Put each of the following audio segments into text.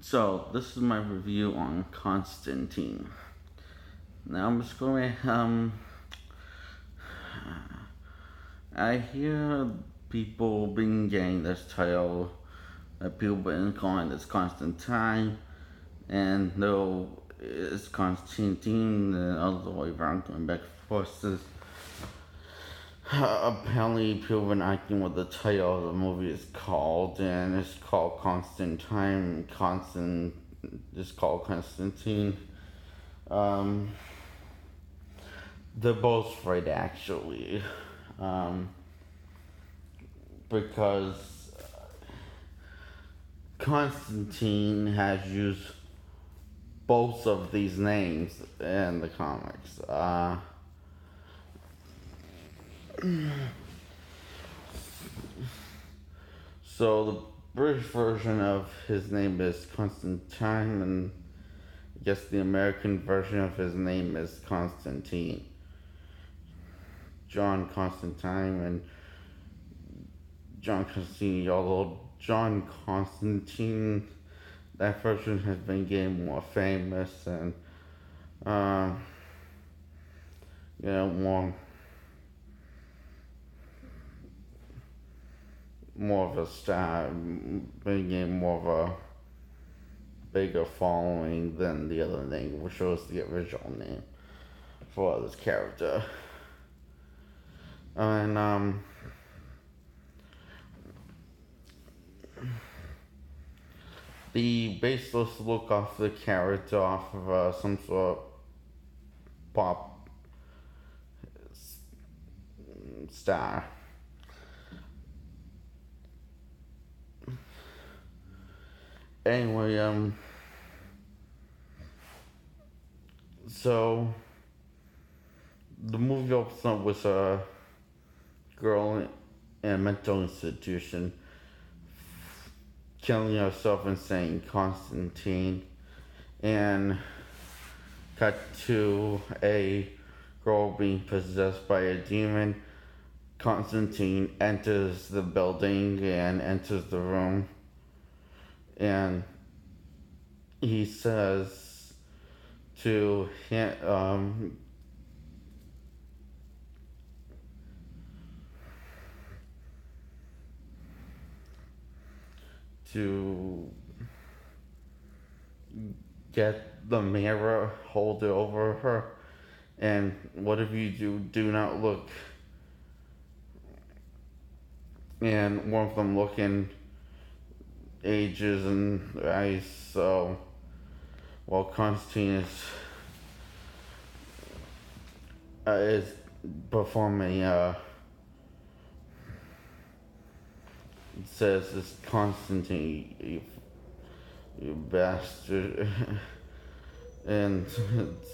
So this is my review on Constantine. Now I'm just going. I hear people been getting this title. People been calling this Constantine, and though it's Constantine, the other way around, going back and forth. Apparently, people have been asking what the title of the movie is called, and it's called Constantine. It's called Constantine. Um, they're both right, actually, um, because Constantine has used both of these names in the comics. So the British version of his name is Constantine, and I guess the American version of his name is Constantine. John Constantine and John Constantine, although John Constantine, that version has been getting more famous and, uh, more of a star, been getting more of a bigger following than the other name, which was the original name for this character. And the baseless look off the character off of some sort of pop star. Anyway, so the movie opens up with a girl in a mental institution killing herself and saying Constantine, and cut to a girl being possessed by a demon. Constantine enters the building and enters the room, and he says to him, to get the mirror, hold it over her, and whatever you do not look. And one of them looking ages and eyes, so while Constantine is performing, it says it's Constantine, you bastard. And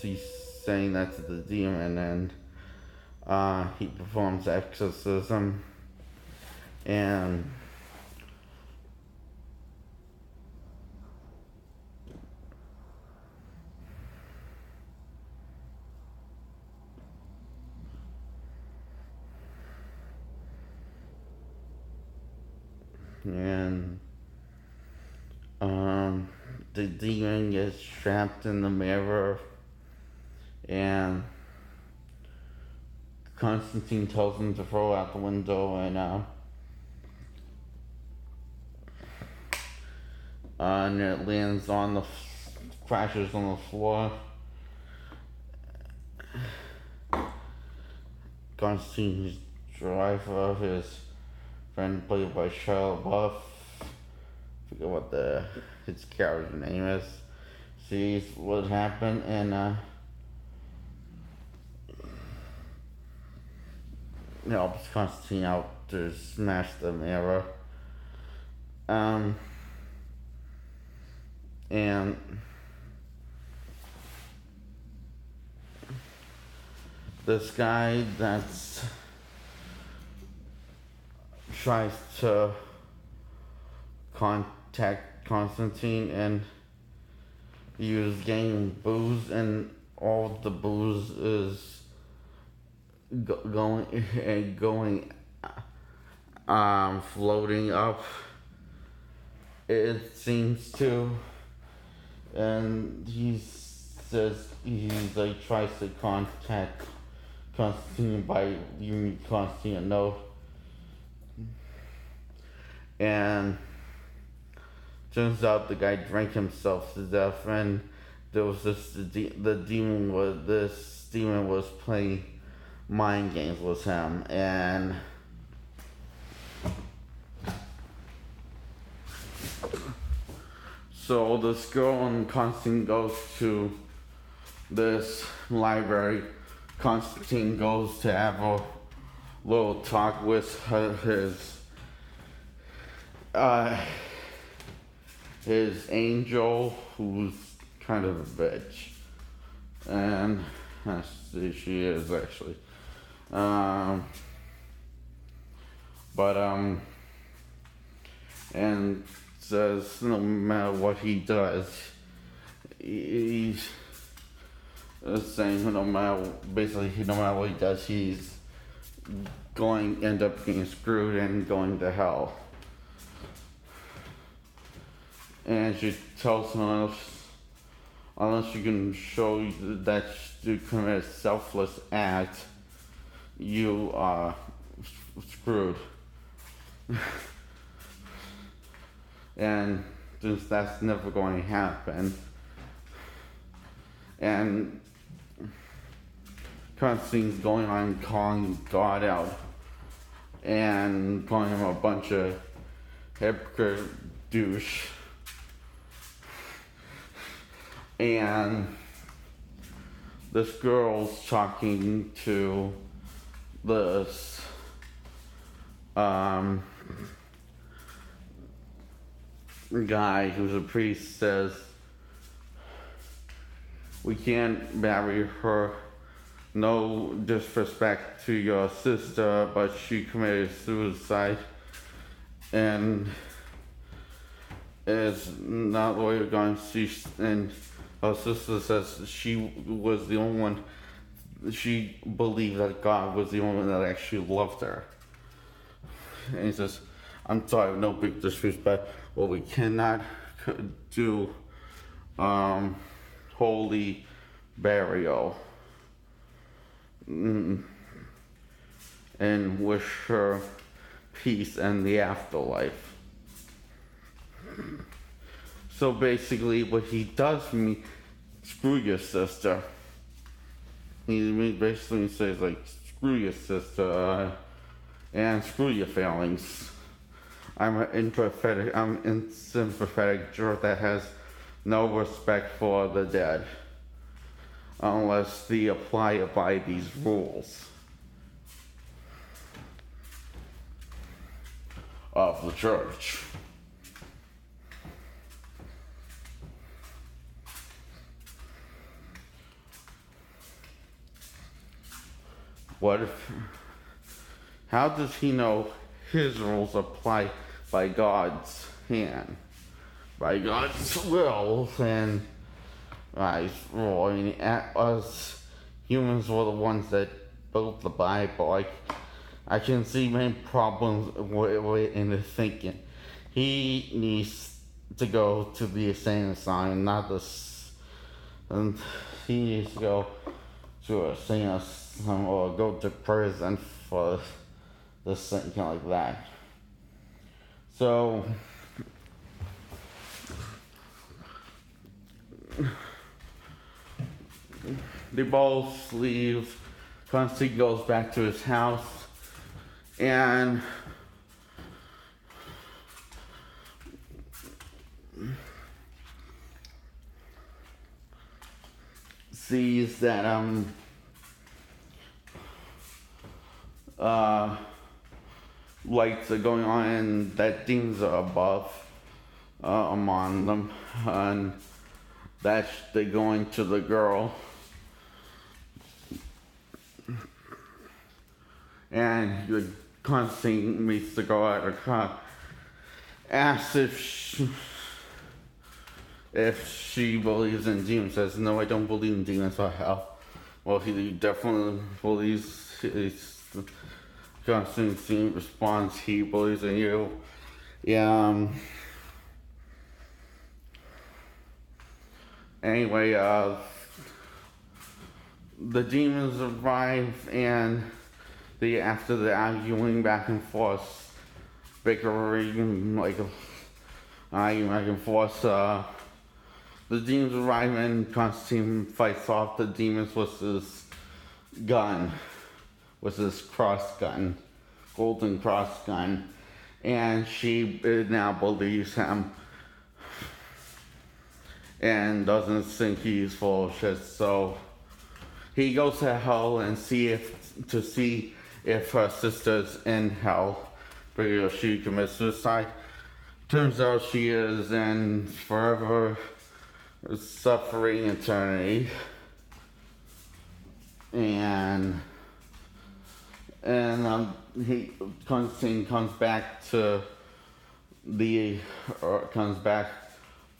he's saying that to the demon, and he performs exorcism, and and the demon gets trapped in the mirror, and Constantine tells him to throw out the window, and it lands on crashes on the floor. Constantine's driver, his friend played by Shia LaBeouf, I forget what his character name is, sees what happened, and helps Constantine out to smash the mirror. And this guy that's tries to contact Constantine, and he was getting booze, and all the booze is going floating up, it seems to, and he says he like tries to contact Constantine by leaving Constantine a note, and turns out the guy drank himself to death, and there was this demon was playing mind games with him, and so this girl and Constantine goes to this library. Constantine goes to have a little talk with his angel, who's kind of a bitch, and she is actually, and says no matter what he does, he's saying no matter what he does, he's going to end up getting screwed and going to hell. And she tells him unless you can show that you commit a selfless act, you are screwed. And since that's never going to happen, and Constantine's going on calling God out and calling him a bunch of hypocrite douche. And this girl's talking to this guy who's a priest, says we can't marry her, no disrespect to your sister, but she committed suicide and is not what you're going to see. And her sister says she was the only one, she believed that God was the only one that actually loved her. And he says, I'm sorry, no big disrespect, but we cannot do holy burial and wish her peace in the afterlife. So basically what he does for me, screw your sister. He basically says like, screw your sister and screw your feelings. I'm an sympathetic jerk that has no respect for the dead unless they apply by these rules of the church. How does he know his rules apply by God's hand, by God's will, and by his rule? I mean, us humans were the ones that built the Bible. I can see many problems in his thinking. He needs to go to the insane asylum, not this. And he needs to go to a insane asylum or go to prison for this thing, kind of like that. So they both leave. Constantine goes back to his house and sees that lights are going on and that demons are above among them, and that they're going to the girl, and Constantine meets the girl at her car, asks if she believes in demons. Says, no, I don't believe in demons or hell. Well, he definitely believes. Constantine responds, he believes in you. Yeah. Anyway, the demons arrive, and after the arguing back and forth, bickering, like arguing back and forth, the demons arrive, and Constantine fights off the demons with his gun, with his cross gun, golden cross gun, and she now believes him and doesn't think he's full of shit. So he goes to hell and see if her sister's in hell because she commits suicide. Turns out she is in forever suffering eternity. And Constantine comes back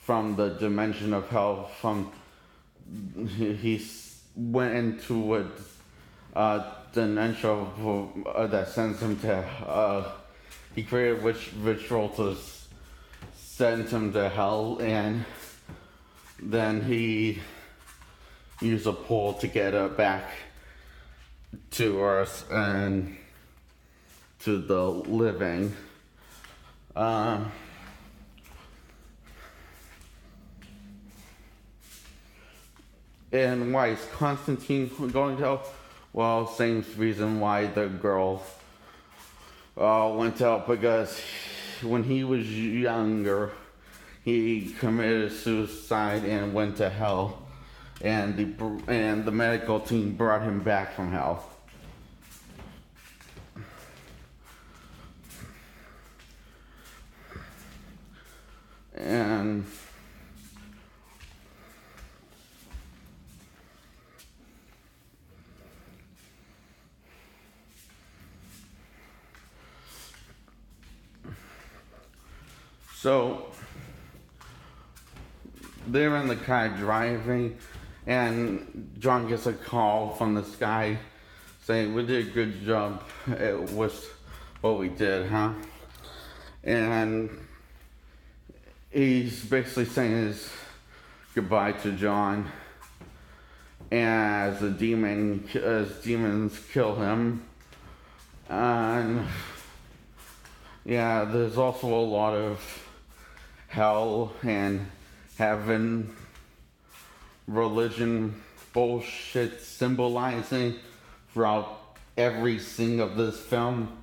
from the dimension of hell. He went into a dimension that sends him to. He created a ritual to send him to hell, and then he used a pole to get her back to Earth and to the living. And why is Constantine going to hell? Well, same reason why the girl went to hell, because when he was younger, he committed suicide and went to hell, and the medical team brought him back from hell. And so they're in the car driving, and John gets a call from this guy saying, "We did a good job with what we did, huh?" And he's basically saying his goodbye to John, as demons kill him. And yeah, there's also a lot of hell and heaven religion bullshit symbolizing throughout every scene of this film.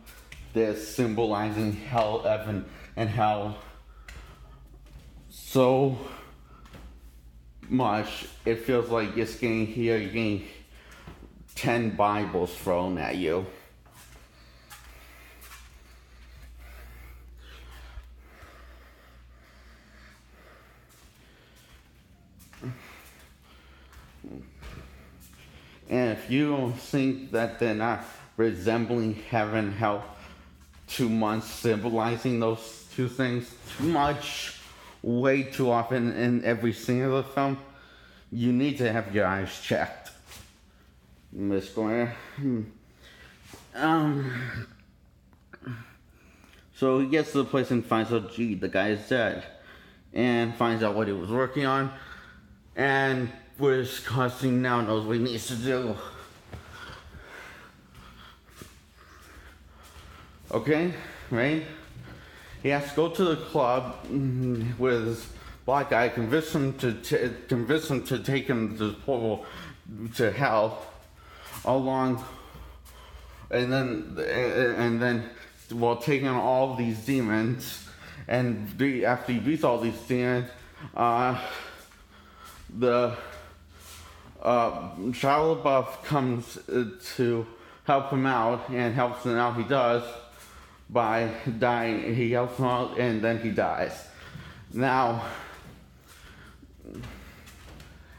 They're symbolizing hell, heaven, and hell so much it feels like you're getting 10 Bibles thrown at you. And if you don't think that they're not resembling heaven, hell too much, symbolizing those two things too much, way too often in every scene of the film, you need to have your eyes checked, Miss Square. So he gets to the place and finds out, gee, the guy is dead, and finds out what he was working on, and which Constantine now knows what he needs to do. Okay, right? He has to go to the club with this black guy, convince him to take him to hell, along, and then while taking on all these demons, and after he beats all these demons, the Shia LaBeouf comes to help him out, and helps him out. He does by dying. He helps him out, and then he dies. Now,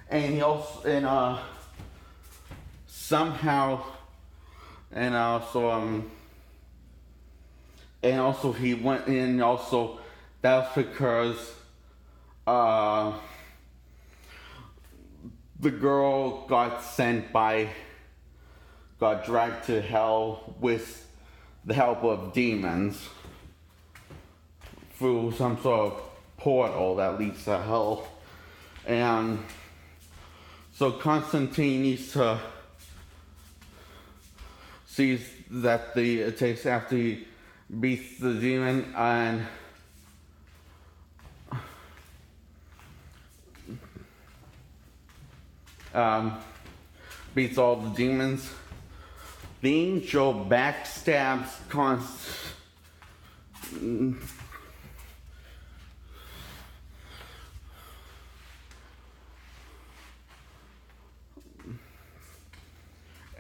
and he also somehow, and also he went in. Also, that's because the girl got dragged to hell with the help of demons through some sort of portal that leads to hell. And So Constantine needs to sees that it takes after he beats the demon and beats all the demons. The angel backstabs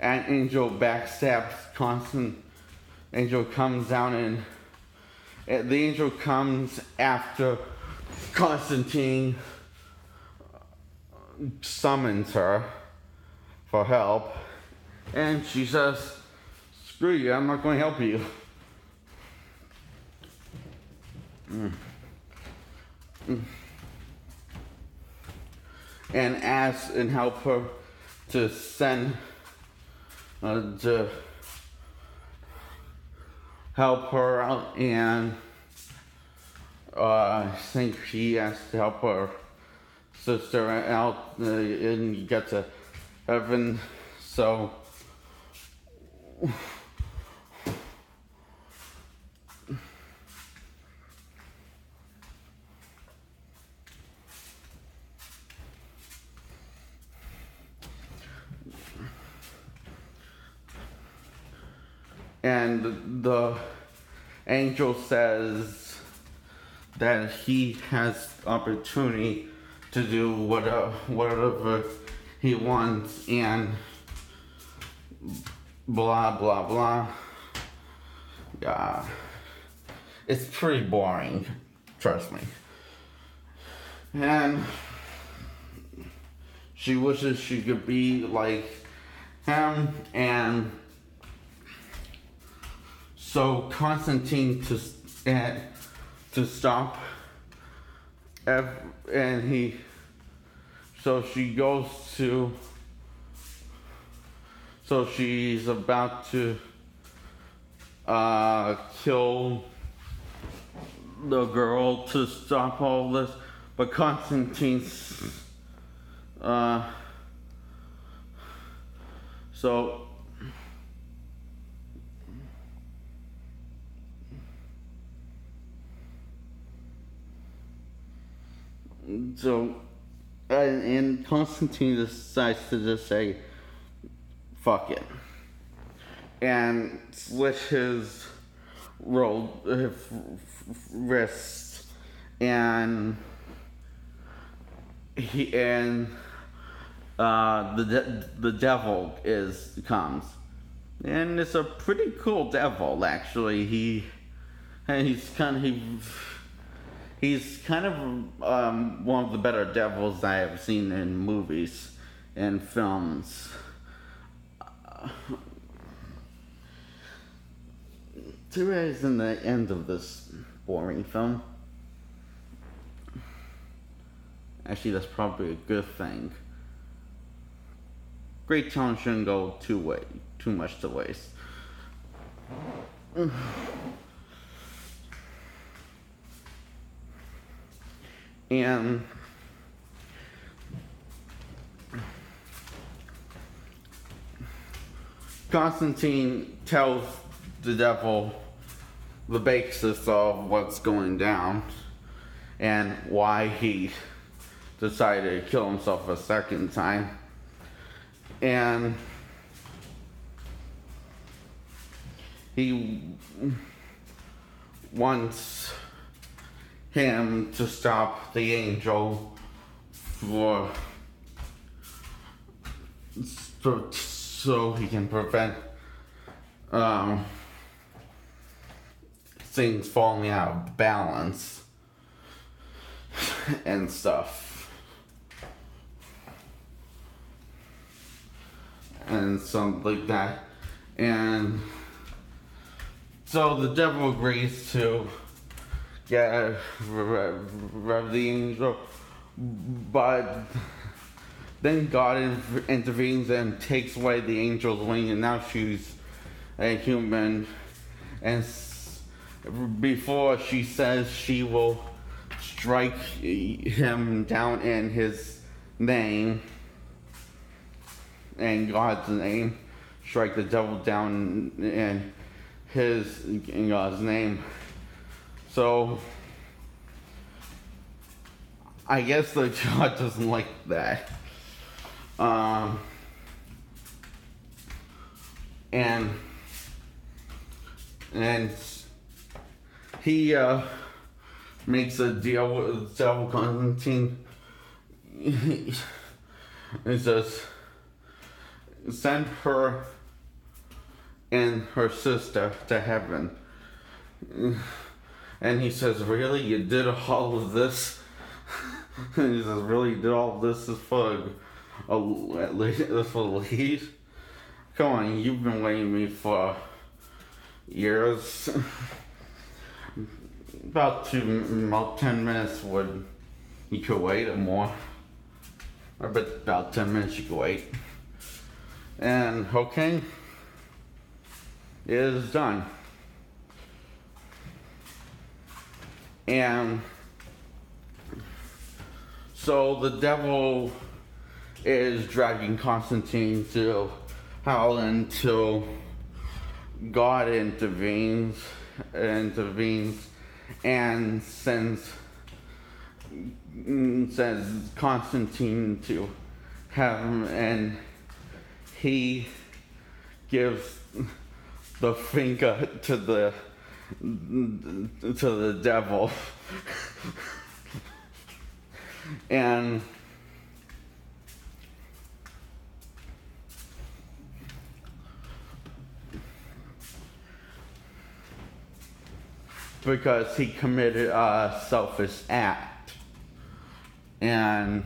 and angel backstabs Constantine. Angel comes down and the angel comes after Constantine summons her for help, and she says, "Screw you, I'm not going to help you." And asks and help her to send to help her out, and I think she has to help her sister out and get to heaven. So and the angel says that he has opportunity to do whatever he wants, and blah blah blah. Yeah, it's pretty boring, trust me. And she wishes she could be like him, and so Constantine to stop, and so she goes to, so she's about to kill the girl to stop all this, but Constantine's so and Constantine decides to just say fuck it and slit his wrist, and the devil comes, and it's a pretty cool devil actually. He's kind of one of the better devils I have seen in movies and films. Today's in the end of this boring film. Actually, that's probably a good thing. Great talent shouldn't go too much to waste. And Constantine tells the devil the basis of what's going down and why he decided to kill himself a second time. And he wants him to stop the angel so he can prevent things falling out of balance and stuff and something like that. And so the devil agrees to rev the angel, but then God intervenes and takes away the angel's wing, and now she's a human. And before she says she will strike him down in his name, in God's name, strike the devil down in God's name. So I guess the God doesn't like that. And he makes a deal with the devil, Constantine. He says, send her and her sister to heaven. And he says, really? You did all of this? And he says, really? You did all of this for a lead? Come on, you've been waiting me for years. About 10 minutes you could wait or more. Or about 10 minutes you could wait. And okay, it is done. And so the devil is dragging Constantine to hell until God intervenes and sends Constantine to heaven, and he gives the finger to the devil. And because he committed a selfish act. And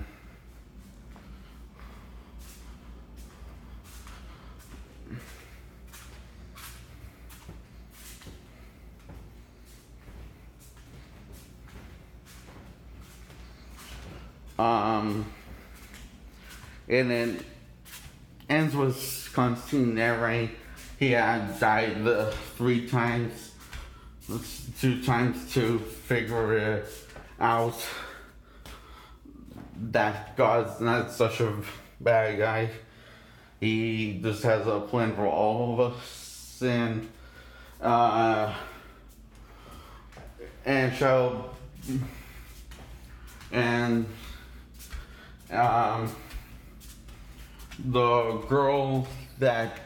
then ends with Constantine narrating he had died 3 times. 2 times to figure it out that God's not such a bad guy. He just has a plan for all of us, and the girl that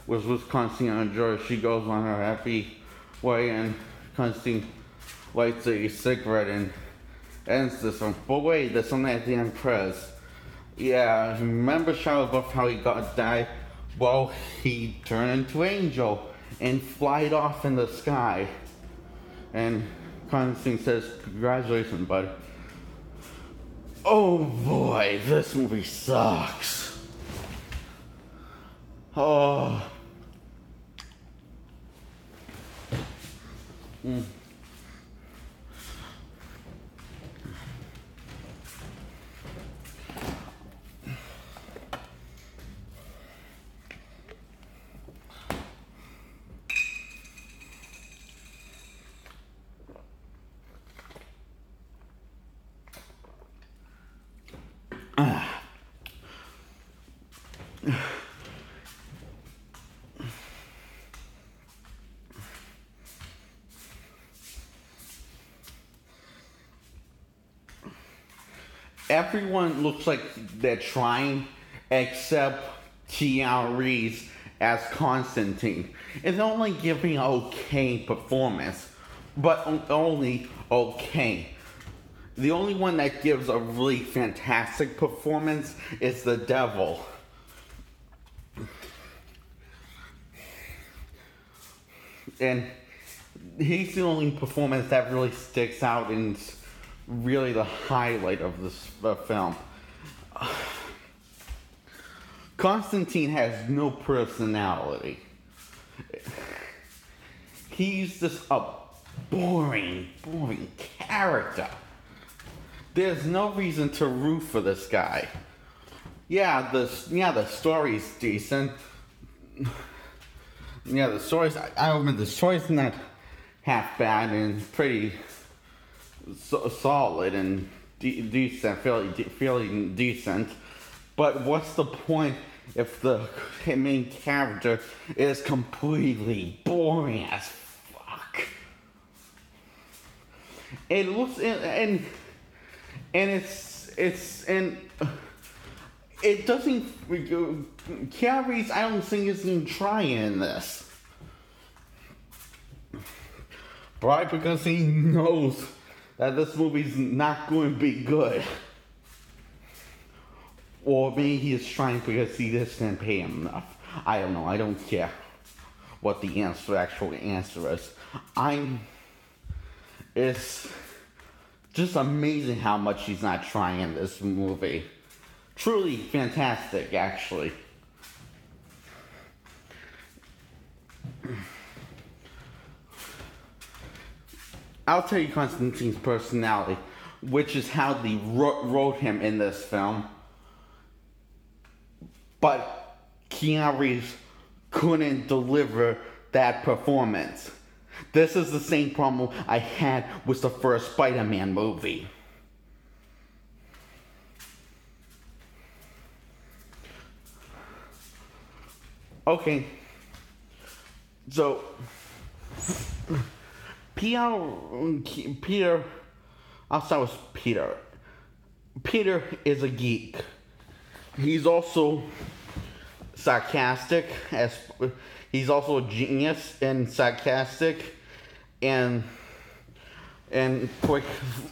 was with Constantine on George, she goes on her happy way, and Constantine lights a cigarette and ends this one. But wait, there's something at the end press. Yeah, remember Shia LaBeouf how he died? Well, he turned into Angel and flied off in the sky. And Constantine says, congratulations, bud. Oh boy, this movie sucks. Oh. Everyone looks like they're trying, except Keanu Reeves as Constantine. It's only giving an okay performance, but only okay. The only one that gives a really fantastic performance is the devil. And he's the only performance that really sticks out and is really the highlight of this film. Constantine has no personality. He's just a boring character. There's no reason to root for this guy. Yeah, the story's decent. Yeah, the story's, I admit the story's not half bad and pretty solid and decent, fairly decent. But what's the point if the main character is completely boring as fuck? It looks and it doesn't. Keanu Reeves, I don't think is even trying this. Probably because he knows that this movie's not going to be good. Or maybe he's trying because he just didn't pay him enough. I don't know. I don't care what the actual answer is. It's just amazing how much he's not trying in this movie. Truly fantastic, actually. I'll tell you Constantine's personality, which is how they wrote him in this film. But Keanu Reeves couldn't deliver that performance. This is the same problem I had with the first Spider-Man movie. Okay, so Peter, I'll start with Peter. Peter is a geek. He's also sarcastic, he's also a genius and sarcastic, and quick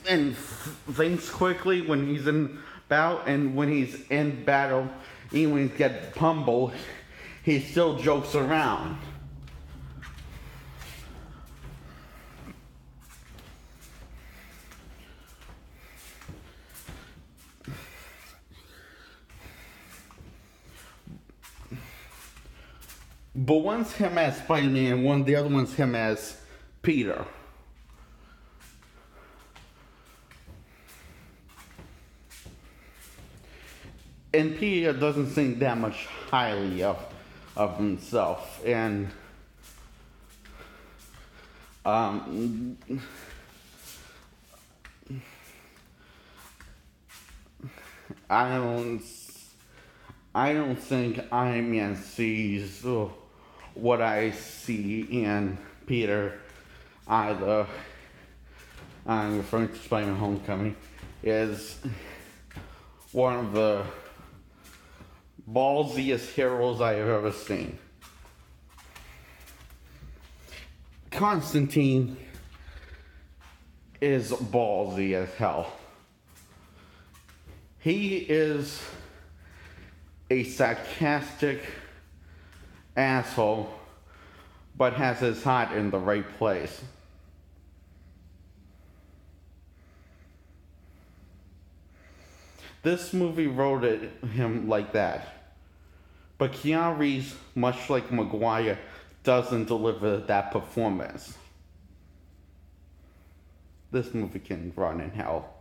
and thinks quickly when he's in battle, and when he's in battle, even when he gets pummeled, he still jokes around. But one's him as Spider-Man, the other one's him as Peter. And Peter doesn't think that much highly of himself, and I don't think Iron Man sees what I see in Peter either. I'm referring to Spider-Man Homecoming, is one of the ballsiest heroes I have ever seen. Constantine is ballsy as hell. He is a sarcastic asshole, but has his heart in the right place. This movie wrote him like that. But Keanu Reeves, much like Maguire, doesn't deliver that performance. This movie can run in hell.